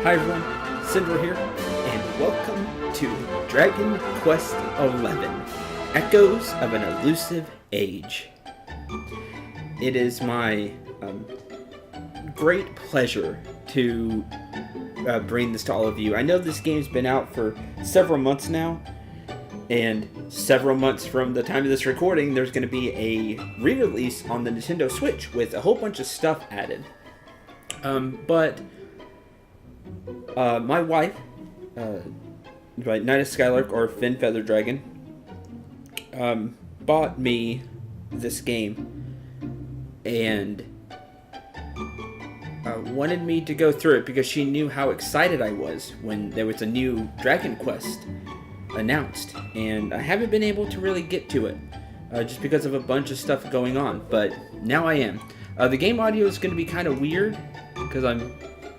Hi everyone, Cendril here, and welcome to Dragon Quest XI, Echoes of an Elusive Age. It is my great pleasure to bring this to all of you. I know this game's been out for several months now, and several months from the time of this recording, there's going to be a re-release on the Nintendo Switch with a whole bunch of stuff added. My wife, Knight of Skylark or Fin Feather Dragon, bought me this game and wanted me to go through it because she knew how excited I was when there was a new Dragon Quest announced, and I haven't been able to really get to it just because of a bunch of stuff going on, but now I am. The game audio is going to be kind of weird because I'm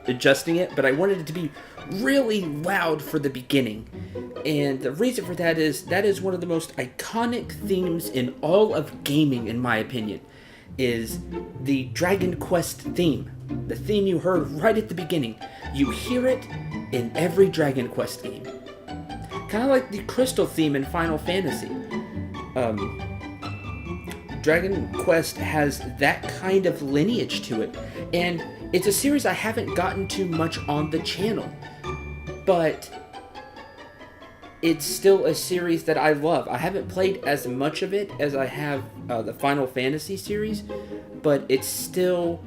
adjusting it, but I wanted it to be really loud for the beginning, and the reason for that is one of the most iconic themes in all of gaming, in my opinion, is the Dragon Quest theme. The theme you heard right at the beginning. You hear it in every Dragon Quest game. Kind of like the Crystal theme in Final Fantasy. Dragon Quest has that kind of lineage to it, and it's a series I haven't gotten to much on the channel, but it's still a series that I love. I haven't played as much of it as I have the Final Fantasy series, but it's still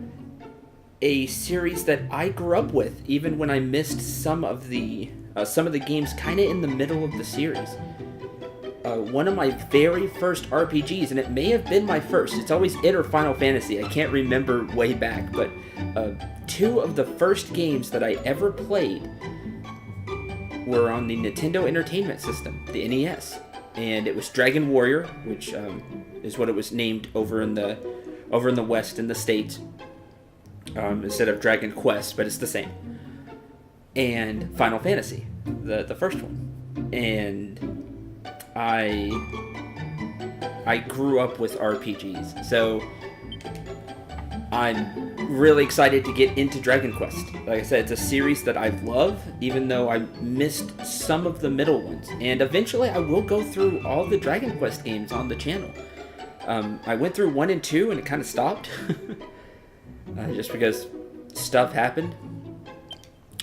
a series that I grew up with, even when I missed some of the games kind of in the middle of the series. One of my very first RPGs, and it may have been my first, it's always it or Final Fantasy, I can't remember way back, but two of the first games that I ever played were on the Nintendo Entertainment System, the NES, and it was Dragon Warrior, which is what it was named over in the West, in the States, instead of Dragon Quest, but it's the same, and Final Fantasy, the first one, and I grew up with RPGs, so I'm really excited to get into Dragon Quest. Like I said, it's a series that I love, even though I missed some of the middle ones. And eventually I will go through all the Dragon Quest games on the channel. I went through 1 and 2 and it kind of stopped. Just because stuff happened.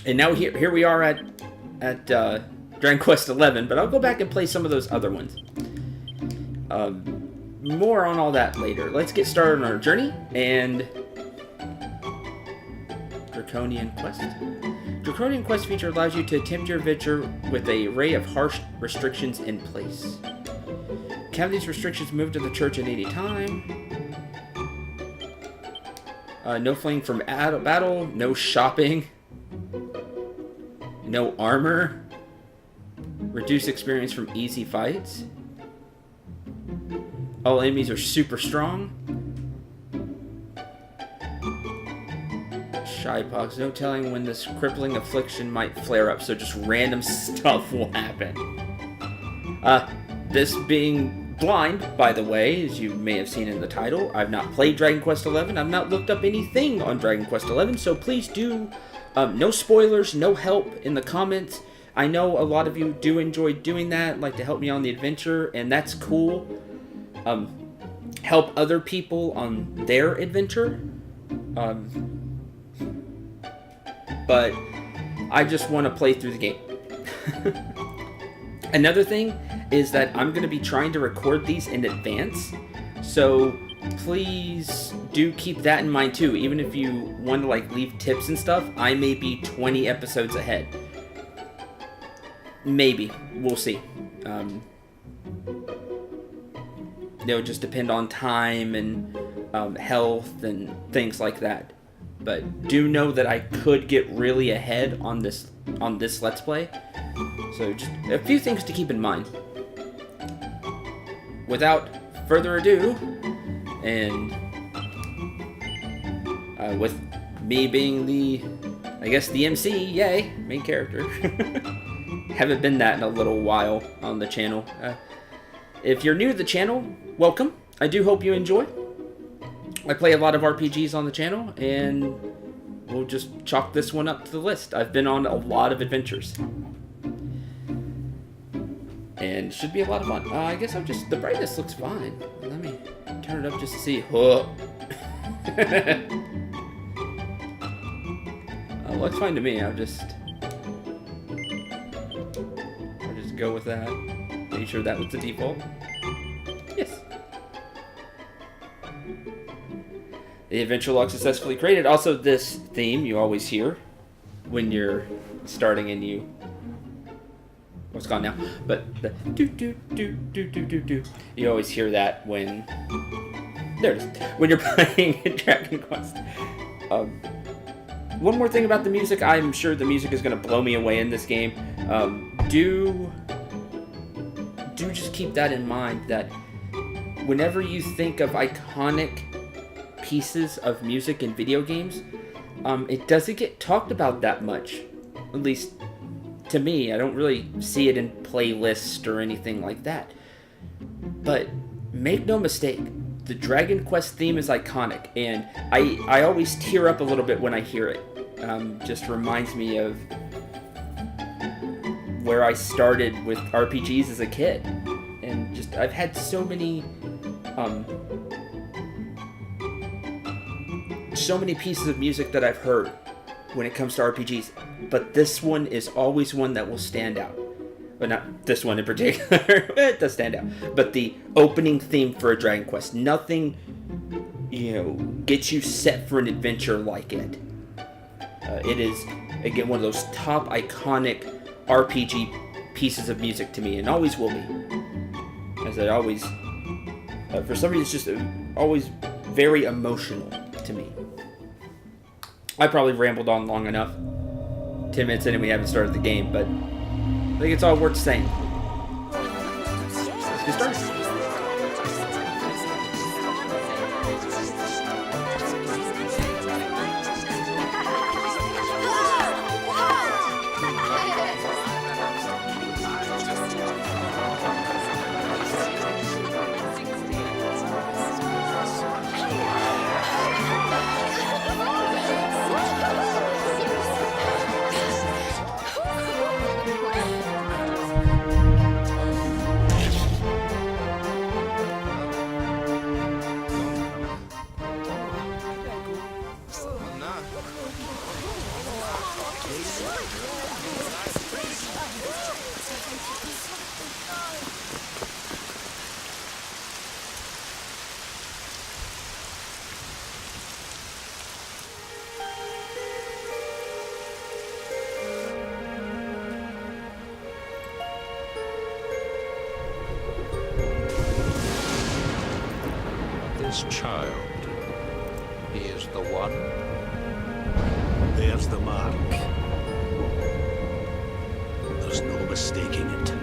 And now here we are at Dragon Quest XI, but I'll go back and play some of those other ones. More on all that later. Let's get started on our journey and Draconian Quest. Draconian Quest feature allows you to attempt your adventure with an array of harsh restrictions in place. Can these restrictions move to the church at any time? No fleeing from battle, no shopping, no armor, reduce experience from easy fights. All enemies are super strong. Shypox, no telling when this crippling affliction might flare up, so just random stuff will happen. This being blind, by the way, as you may have seen in the title, I've not played Dragon Quest XI. I've not looked up anything on Dragon Quest XI, so please do, no spoilers, no help in the comments. I know a lot of you do enjoy doing that, like to help me on the adventure, and that's cool. Help other people on their adventure. But I just want to play through the game. Another thing is that I'm going to be trying to record these in advance, so please do keep that in mind too. Even if you want to like leave tips and stuff, I may be 20 episodes ahead. Maybe. We'll see. It'll just depend on time and health and things like that. But do know that I could get really ahead on this Let's Play. So just a few things to keep in mind. Without further ado, and with me being the MC, yay, main character. Haven't been that in a little while on the channel. If you're new to the channel, welcome. I do hope you enjoy. I play a lot of RPGs on the channel, and we'll just chalk this one up to the list. I've been on a lot of adventures. And it should be a lot of fun. I guess the brightness looks fine. Let me turn it up just to see. Oh. Looks fine to me. I'll just go with that. Make sure that was the default. Yes. The adventure log successfully created. Also, this theme you always hear when you're starting a new. Well, it's gone now. But the do do do do do do do. You always hear that when. There it is. When you're playing Dragon Quest. One more thing about the music. I'm sure the music is going to blow me away in this game. Do just keep that in mind, that whenever you think of iconic pieces of music in video games, it doesn't get talked about that much. At least to me, I don't really see it in playlists or anything like that. But make no mistake, the Dragon Quest theme is iconic, and I always tear up a little bit when I hear it. Just reminds me of where I started with RPGs as a kid, and just I've had so many pieces of music that I've heard when it comes to RPGs, but this one is always one that will stand out. But not this one in particular. It does stand out. But the opening theme for a Dragon Quest, nothing, gets you set for an adventure like it. It is, again, one of those top iconic RPG pieces of music to me, and always will be. As it always, for some reason, it's just always very emotional to me. I probably rambled on long enough. 10 minutes in and we haven't started the game, but I think it's all worth saying. Let's get started. this child. He is the one. There's the mark. There's no mistaking it.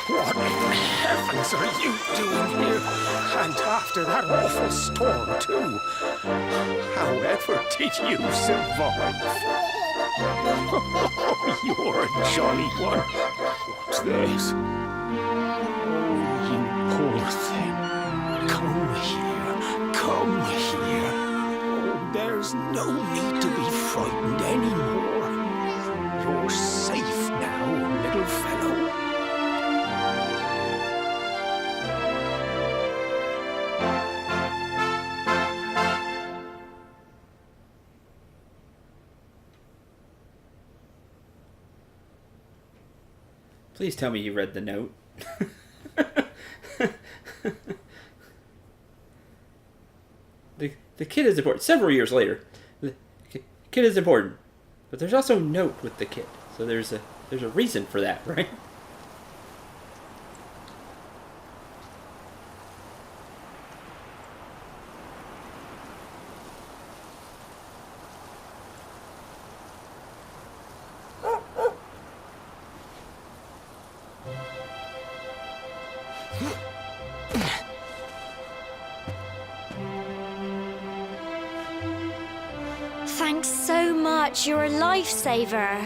What in heavens are you doing here? And after that awful storm, too. However did you survive? Oh, you're a jolly one. What's this? Oh, you poor thing. Come here. Come here. Oh, there's no need to be frightened anymore. You're safe now, little fellow. Please tell me you read the note. The kid is important. Several years later, the kid is important, but there's also a note with the kid. So there's a reason for that, right? Thanks so much. You're a lifesaver.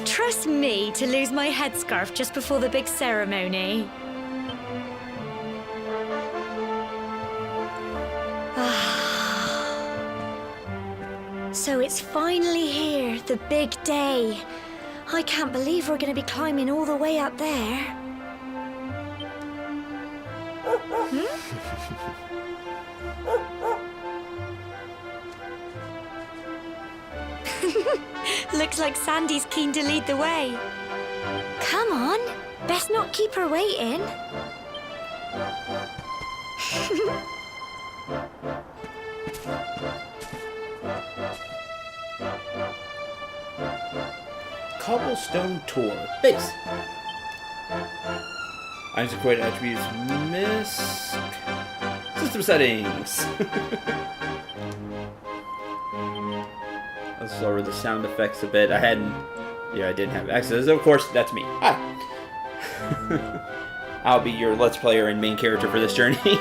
Trust me to lose my headscarf just before the big ceremony. So it's finally here, the big day. I can't believe we're going to be climbing all the way up there. Looks like Sandy's keen to lead the way. Come on, best not keep her waiting. Cobblestone Tour. Base. Items equate attributes miss. System settings. Let's lower the sound effects a bit. I didn't have access. Of course, that's me. Hi. I'll be your Let's Player and main character for this journey.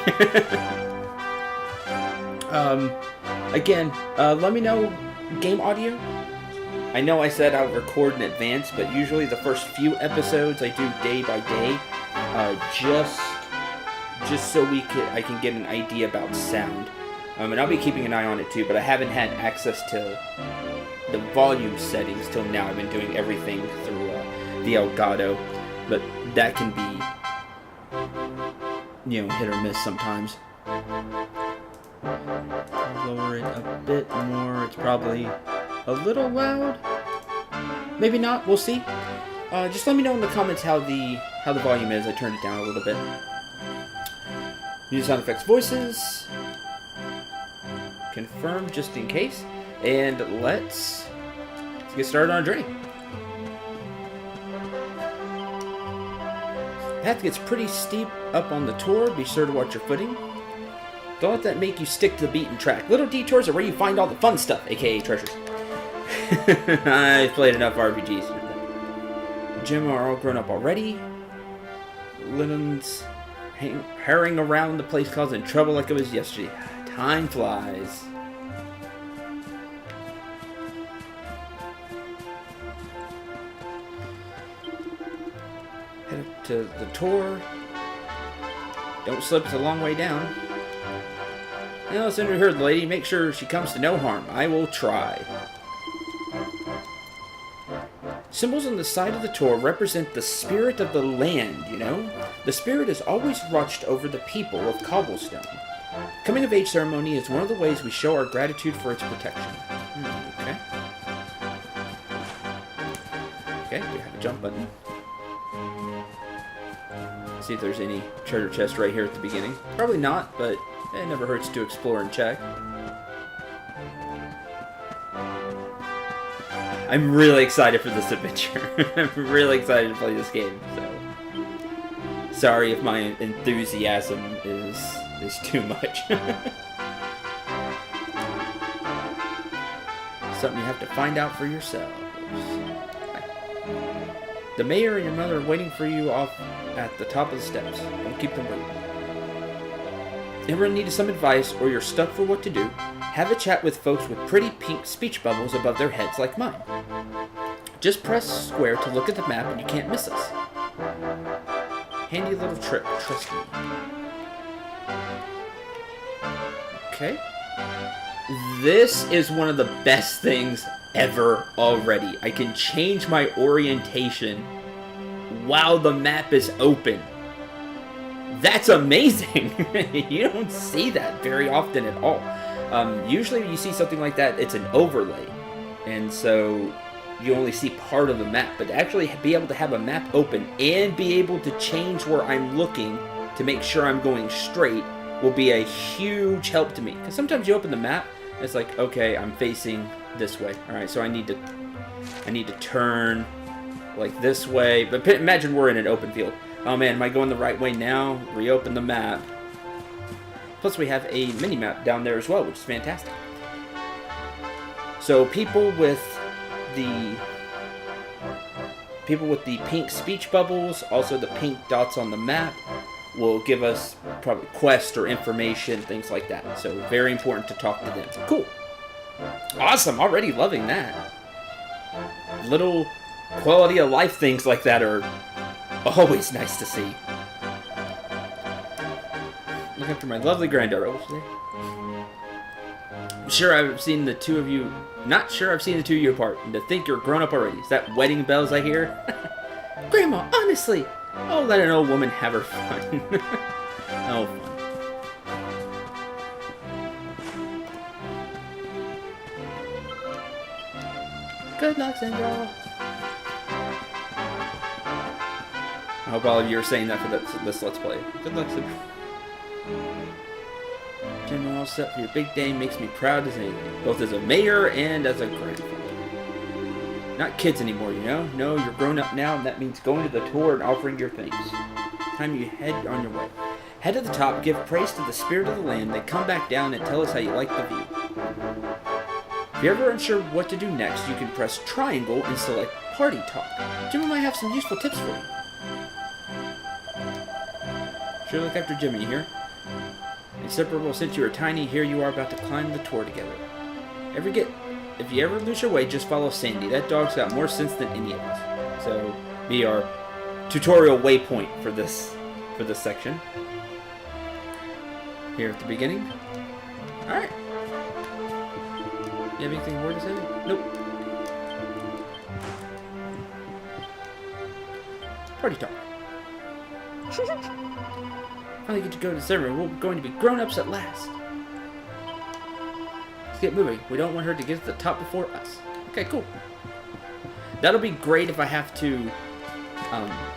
Again, let me know game audio. I know I said I'll record in advance, but usually the first few episodes I do day by day, just just so I can get an idea about sound. And I'll be keeping an eye on it too, but I haven't had access to the volume settings till now. I've been doing everything through the Elgato, but that can be, hit or miss sometimes. I'll lower it a bit more. It's probably a little loud. Maybe not. We'll see. Just let me know in the comments how the volume is. I turned it down a little bit. Use sound effects, voices. Confirm just in case. And let's get started on our journey. The path gets pretty steep up on the tour. Be sure to watch your footing. Don't let that make you stick to the beaten track. Little detours are where you find all the fun stuff, aka treasures. I've played enough RPGs. Jim are all grown up already. Linen's herring around the place causing trouble like it was yesterday. Time flies. Head up to the tour. Don't slip, it's a long way down. Now, Cendril heard the lady. Make sure she comes to no harm. I will try. Symbols on the side of the tour represent the spirit of the land, The spirit has always watched over the people of Cobblestone. Coming of age ceremony is one of the ways we show our gratitude for its protection. Okay. Okay, we have a jump button. See if there's any treasure chest right here at the beginning. Probably not, but it never hurts to explore and check. I'm really excited for this adventure. I'm really excited to play this game, so sorry if my enthusiasm is too much. Something you have to find out for yourselves. The mayor and your mother are waiting for you off at the top of the steps. Don't keep them waiting. Ever in need of some advice or you're stuck for what to do, have a chat with folks with pretty pink speech bubbles above their heads like mine. Just press square to look at the map and you can't miss us. Handy little trick, trust me. Okay. This is one of the best things ever already. I can change my orientation while the map is open. That's amazing. You don't see that very often at all. Usually when you see something like that, it's an overlay. And so you only see part of the map. But to actually be able to have a map open and be able to change where I'm looking to make sure I'm going straight will be a huge help to me. Because sometimes you open the map, and it's like, okay, I'm facing this way. Alright, so I need to turn like this way. But imagine we're in an open field. Oh man, am I going the right way now? Reopen the map. Plus we have a mini-map down there as well, which is fantastic. So people with the pink speech bubbles, also the pink dots on the map, will give us probably quests or information, things like that. So very important to talk to them. Cool. Awesome, already loving that. Little quality of life things like that are always nice to see. Look after my lovely granddaughter. What's there? I'm sure I've seen the two of you. Not sure I've seen the two of you apart. And to think you're grown up already. Is that wedding bells I hear? Grandma, honestly. Oh, let an old woman have her fun. Oh, fun. Good luck, Cendril. I hope all of you are saying that for this Let's Play. Good luck, Cendril. Jim, all set for your big day makes me proud as anything, both as a mayor and as a grandfather. Not kids anymore, No, you're grown up now, and that means going to the tour and offering your thanks. Time you head on your way. Head to the top, give praise to the spirit of the land, then come back down and tell us how you like the view. If you're ever unsure what to do next, you can press triangle and select Party Talk. Jimmy might have some useful tips for you. Sure look after Jimmy here. Inseparable since you were tiny, here you are about to climb the tour together. If you ever lose your way, just follow Sandy. That dog's got more sense than any of us. So, be our tutorial waypoint for this section. here at the beginning. Alright. You have anything more to say? Nope. Party talk. Finally get to go to Cendril. We're going to be grown-ups at last. Let's get moving. We don't want her to get to the top before us. Okay, cool. That'll be great if I have to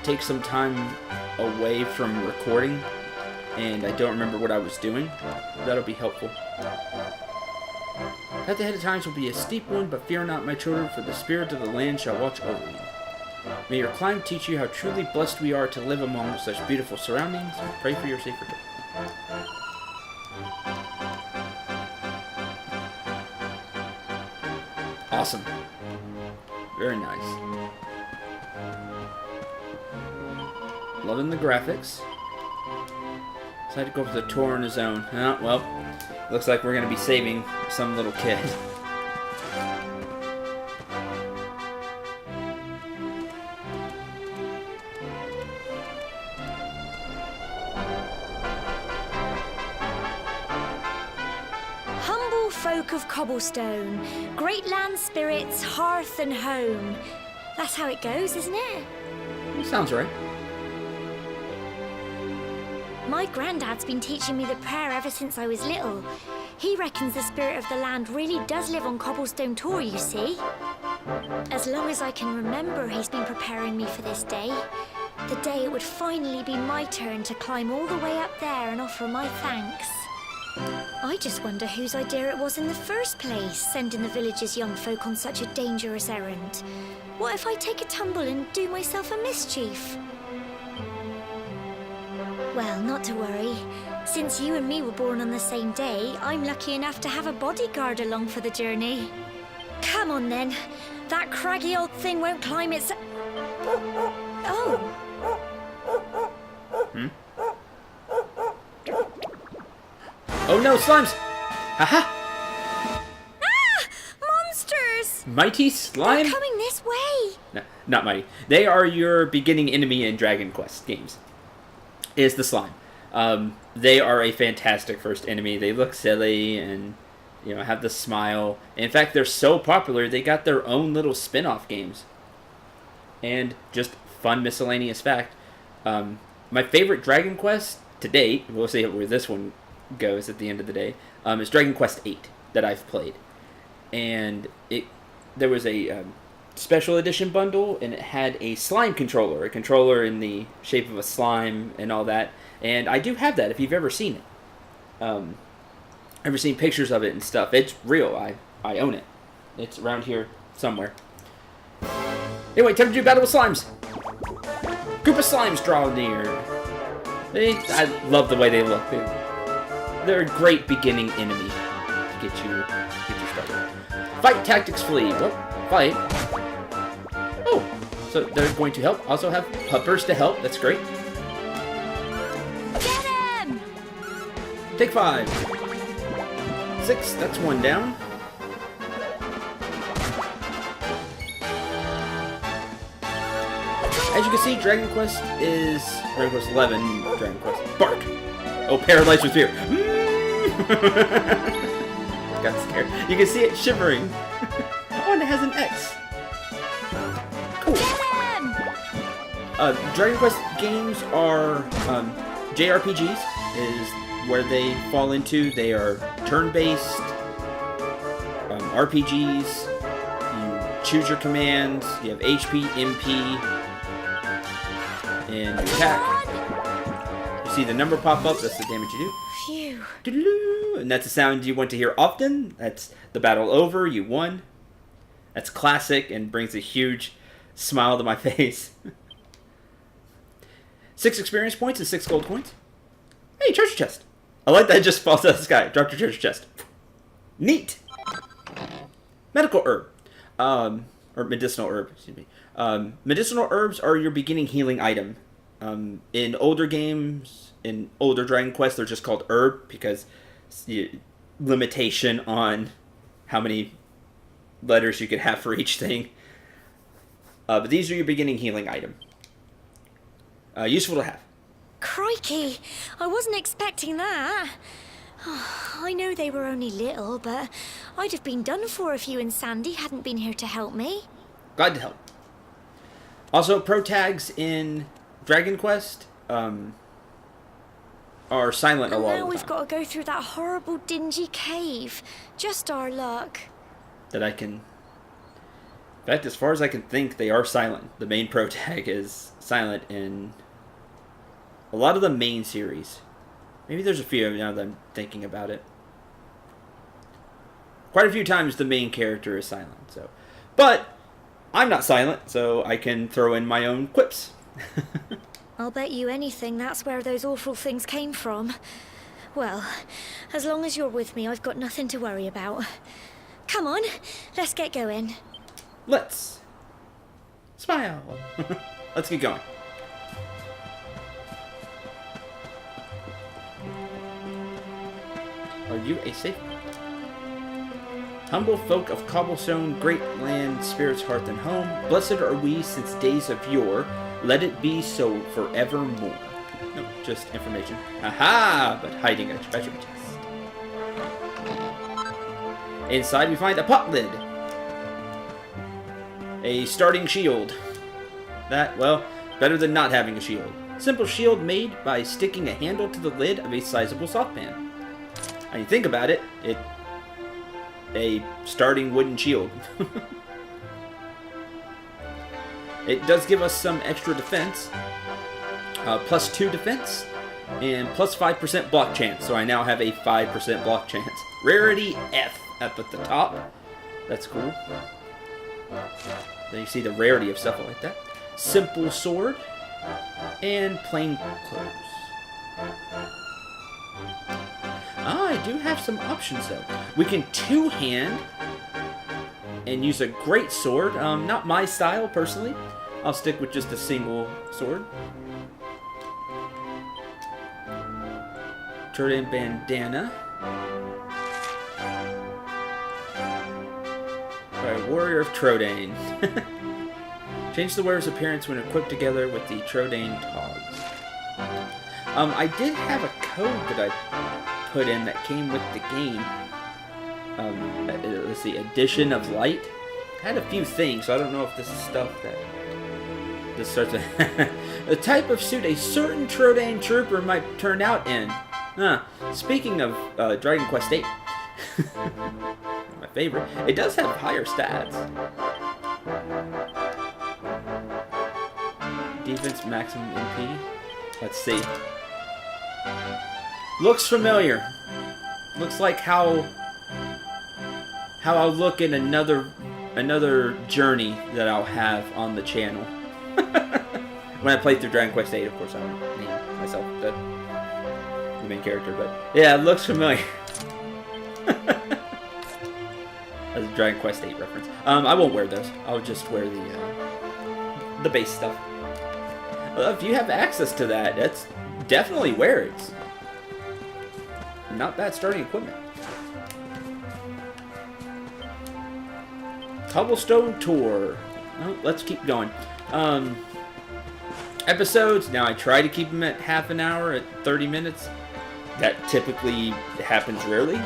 take some time away from recording and I don't remember what I was doing. That'll be helpful. Path ahead of times will be a steep one, but fear not, my children, for the spirit of the land shall watch over you. May your climb teach you how truly blessed we are to live among such beautiful surroundings. Pray for your safe return. Awesome. Very nice. Loving the graphics. Decided to go for the tour on his own. Oh, well, looks like we're going to be saving some little kid. Humble folk of cobblestone, great land spirits, hearth and home. That's how it goes, isn't it? Sounds right. My granddad's been teaching me the prayer ever since I was little. He reckons the spirit of the land really does live on Cobblestone Tor, you see. As long as I can remember, he's been preparing me for this day. The day it would finally be my turn to climb all the way up there and offer my thanks. I just wonder whose idea it was in the first place, sending the village's young folk on such a dangerous errand. What if I take a tumble and do myself a mischief? Well, not to worry. Since you and me were born on the same day, I'm lucky enough to have a bodyguard along for the journey. Come on, then. That craggy old thing won't climb its... Oh. Oh no, slimes! Haha! Ah! Monsters! Mighty slime? They're coming this way! No, not mighty. They are your beginning enemy in Dragon Quest games. Is the slime. They are a fantastic first enemy. They look silly and, you know, have the smile. In fact, they're so popular, they got their own little spin-off games. And just fun miscellaneous fact. My favorite Dragon Quest to date, we'll see where this one goes at the end of the day, is Dragon Quest 8 that I've played. And there was a special edition bundle, and it had a slime controller, a controller in the shape of a slime and all that. And I do have that if you've ever seen it. Ever seen pictures of it and stuff. It's real. I own it. It's around here somewhere. Anyway, time to do Battle with Slimes. Group of slimes draw near. I love the way they look. They're a great beginning enemy to get you started. Fight tactics flee. Well, fight. Oh, so they're going to help. Also have puppers to help. That's great. Get him! Take 5. 6. That's one down. As you can see, Dragon Quest is Dragon Quest 11. Dragon Quest Bark. Oh, paralyzed with fear. Got scared. You can see it shivering. Oh, and it has an X. Cool. Dragon Quest games are JRPGs is where they fall into. They are turn-based RPGs. You choose your commands. You have HP, MP, and you attack. You see the number pop up. That's the damage you do. Phew. Doo-doo-doo. And that's a sound you want to hear often. That's the battle over. You won. That's classic and brings a huge smile to my face. 6 experience points and 6 gold coins. Hey, treasure chest. I like that it just falls out of the sky. Dropped your treasure chest. Neat. Medical herb. Or medicinal herb, excuse me. Medicinal herbs are your beginning healing item. In older games, in older Dragon Quest, they're just called herb because limitation on how many letters you could have for each thing. But these are your beginning healing item. Useful to have. Crikey, I wasn't expecting that. I know they were only little, but I'd have been done for if you and Sandy hadn't been here to help me. Glad to help. Also, pro tags in Dragon Quest are silent a And lot now of the we've time. got to go through that horrible, dingy cave. Just our luck. That I can... In fact, as far as I can think, they are silent. The main pro tag is silent in a lot of the main series. Maybe there's a few now that I'm thinking about it. Quite a few times the main character is silent, so... But I'm not silent, so I can throw in my own quips. I'll bet you anything that's where those awful things came from. Well, as long as you're with me, I've got nothing to worry about. Come on, let's get going. Let's smile. Let's get going. Are you a safe? Humble folk of cobblestone, great land, spirits, hearth, and home, blessed are we since days of yore. Let it be so forevermore. No, just information. Aha! But hiding a treasure chest. Inside we find a pot lid. A starting shield. That, well, better than not having a shield. Simple shield made by sticking a handle to the lid of a sizable saucepan. And you think about it, a starting wooden shield. It does give us some extra defense. Plus 2 defense. And plus 5% block chance. So I now have a 5% block chance. Rarity F up at the top. That's cool. Then you see the rarity of stuff like that. Simple sword. And plain clothes. I do have some options though. We can two-hand and use a great sword. Not my style personally. I'll stick with just a single sword. Trodain bandana. By Warrior of Trodain. Change the wearer's appearance when equipped together with the Trodain togs. I did have a code that I put in that came with the game. Let's see, Edition of Light. Had a few things, so I don't know if this is stuff that this starts with. The type of suit a certain Trodain trooper might turn out in. Speaking of Dragon Quest VIII, my favorite, it does have higher stats. Defense maximum MP. Let's see. Looks familiar. Looks like how I'll look in another journey that I'll have on the channel. When I play through Dragon Quest VIII, of course, I don't name myself the main character, but yeah, it looks familiar. As a Dragon Quest VIII reference. I won't wear those. I'll just wear the base stuff. Well, if you have access to that, that's definitely wear it. Not bad starting equipment. Cobblestone Tour. Well, let's keep going. Episodes. Now I try to keep them at half an hour, at 30 minutes. That typically happens rarely.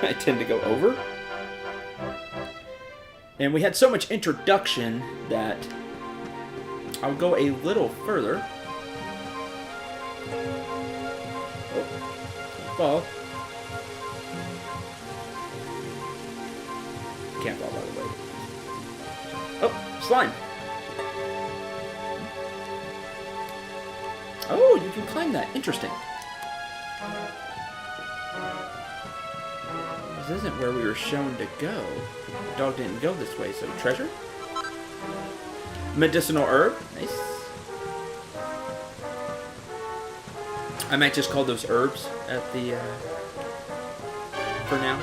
I tend to go over. And we had so much introduction that I'll go a little further. Oh, fall. Can't fall, by the way. Oh, slime. Oh, you can climb that. Interesting. This isn't where we were shown to go. The dog didn't go this way, so treasure? Medicinal herb. Nice. I might just call those herbs at the, for now.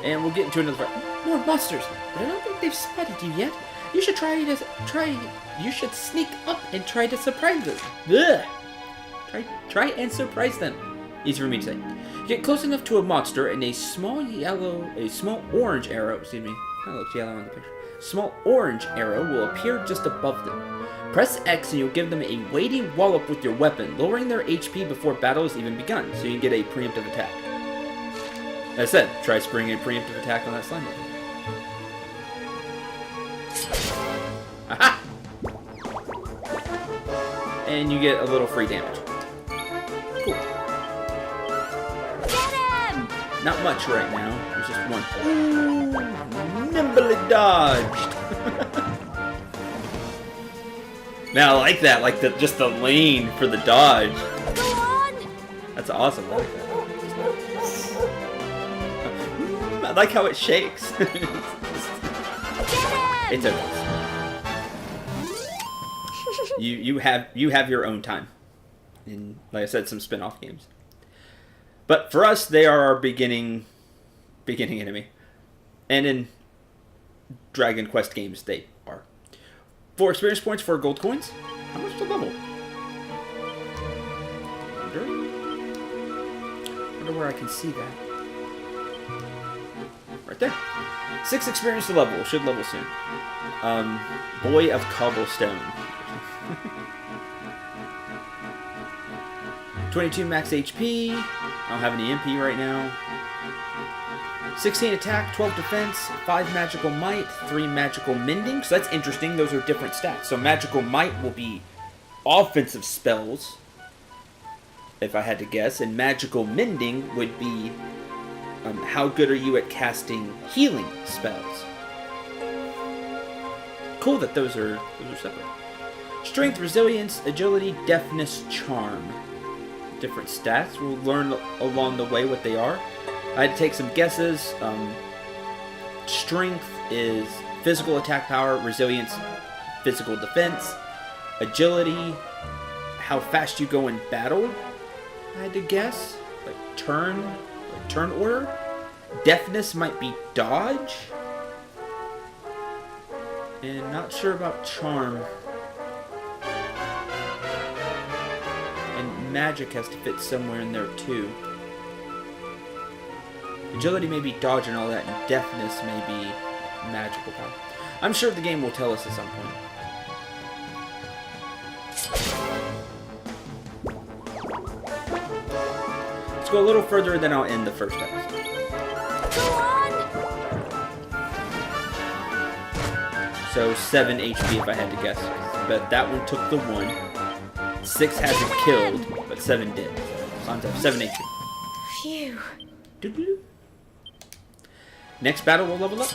And we'll get into another part. More monsters, but I don't think they've spotted you yet. You should you should sneak up and try to surprise them. Ugh. Try and surprise them. Easy for me to say. Get close enough to a monster and a small orange arrow, excuse me. That looks yellow on the picture. Small orange arrow will appear just above them. Press X and you'll give them a weighty wallop with your weapon, lowering their HP before battle has even begun, so you can get a preemptive attack. As I said, try springing a preemptive attack on that slime monkey. Aha! And you get a little free damage. Cool. Get him! Not much right now. There's just one. Ooh, nimbly dodged. Man, I like that. Like just the lane for the dodge. Go on! That's awesome. I like that. I like how it shakes. Get him! It's okay. You have your own time. In, like I said, some spin-off games. But for us, they are our beginning enemy. And in Dragon Quest games, they are. 4 experience points, 4 gold coins. How much to level? Wonder where I can see that. Right there. 6 experience to level. Should level soon. Boy of Cobblestone. 22 max HP. I don't have any MP right now. 16 attack, 12 defense, 5 magical might, 3 magical mending. So that's interesting. Those are different stats. So magical might will be offensive spells, if I had to guess. And magical mending would be how good are you at casting healing spells. Cool that those are separate. Strength, resilience, agility, deafness, charm. Different stats. We'll learn along the way what they are. I had to take some guesses. Strength is physical attack power, resilience, physical defense, agility, how fast you go in battle. I had to guess. Like turn order. Deafness might be dodge. And not sure about charm. And magic has to fit somewhere in there too. Agility may be dodge and all that, and deafness may be magical power. I'm sure the game will tell us at some point. Let's go a little further, then I'll end the first episode. Go on! So 7 HP if I had to guess. But that one took the 1. 6 hasn't killed, but 7 did. So I'm at 7 HP. Phew. Doo-doo. Next battle will level up.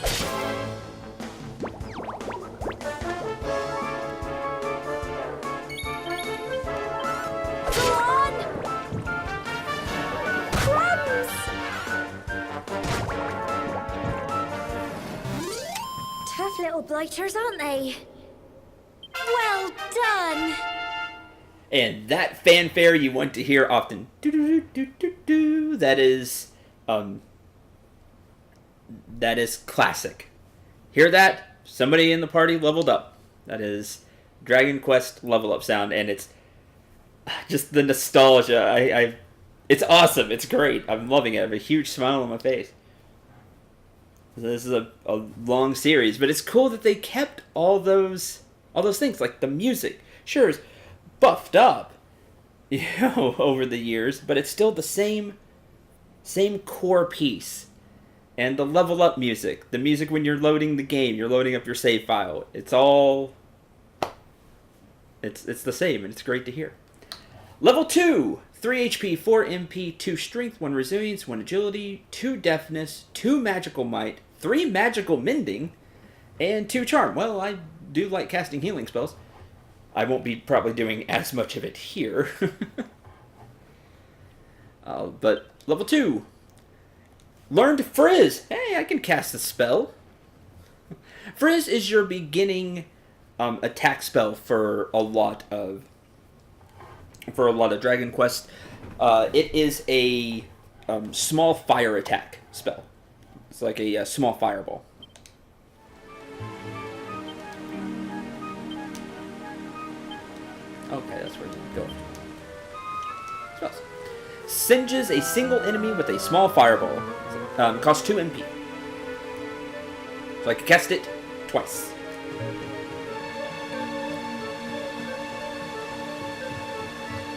Go on! Crumbs! Tough little blighters, aren't they? Well done! And that fanfare you want to hear often. Doo-doo-doo-doo-doo. That is classic. Hear that? Somebody in the party leveled up. That is Dragon Quest level up sound, and it's just the nostalgia. It's awesome. It's great. I'm loving it. I have a huge smile on my face. This is a long series, but it's cool that they kept all those things, like the music. Sure, it's buffed up, over the years, but it's still the same core piece. And the level up music, the music when you're loading the game, you're loading up your save file. It's the same, and it's great to hear. Level 2, 3 HP, 4 MP, 2 strength, 1 resilience, 1 agility, 2 deafness, 2 magical might, 3 magical mending, and 2 charm. Well, I do like casting healing spells. I won't be probably doing as much of it here. But level 2. Learned Frizz. Hey, I can cast a spell. Frizz is your beginning attack spell for a lot of Dragon Quest. It is a small fire attack spell. It's like a small fireball. Okay, that's where you go. Spells. Singes a single enemy with a small fireball. Costs 2 MP. So I can cast it twice.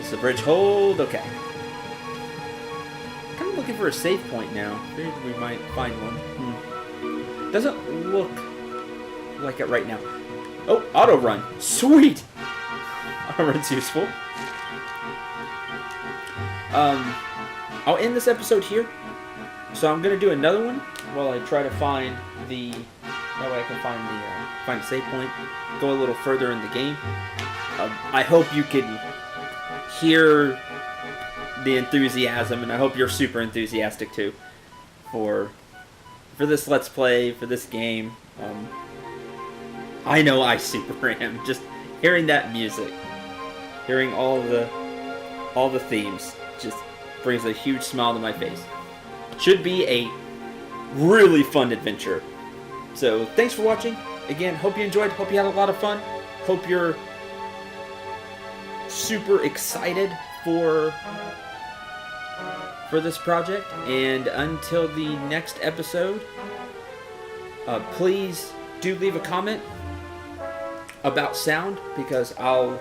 Is the bridge hold? Okay. Kind of looking for a save point now. Maybe we might find one. Doesn't look like it right now. Oh, auto run. Sweet! Auto run's useful. I'll end this episode here. So I'm gonna do another one while I try to find the. That way I can find the save point. Go a little further in the game. I hope you can hear the enthusiasm, and I hope you're super enthusiastic too for this Let's Play, for this game. I know I super am. Just hearing that music, hearing all the themes, just brings a huge smile to my face. Should be a really fun adventure. So thanks for watching. Again, hope you enjoyed. Hope you had a lot of fun. Hope you're super excited for this project. And until the next episode, please do leave a comment about sound, because I'll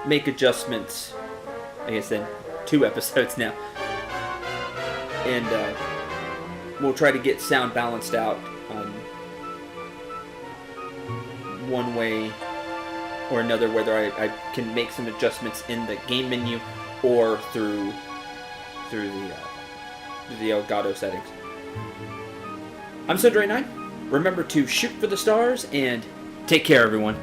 make adjustments. I guess in 2 episodes now, and we'll try to get sound balanced out one way or another, whether I can make some adjustments in the game menu or through the Elgato settings. I'm Cendril 9. Remember to shoot for the stars and take care, everyone.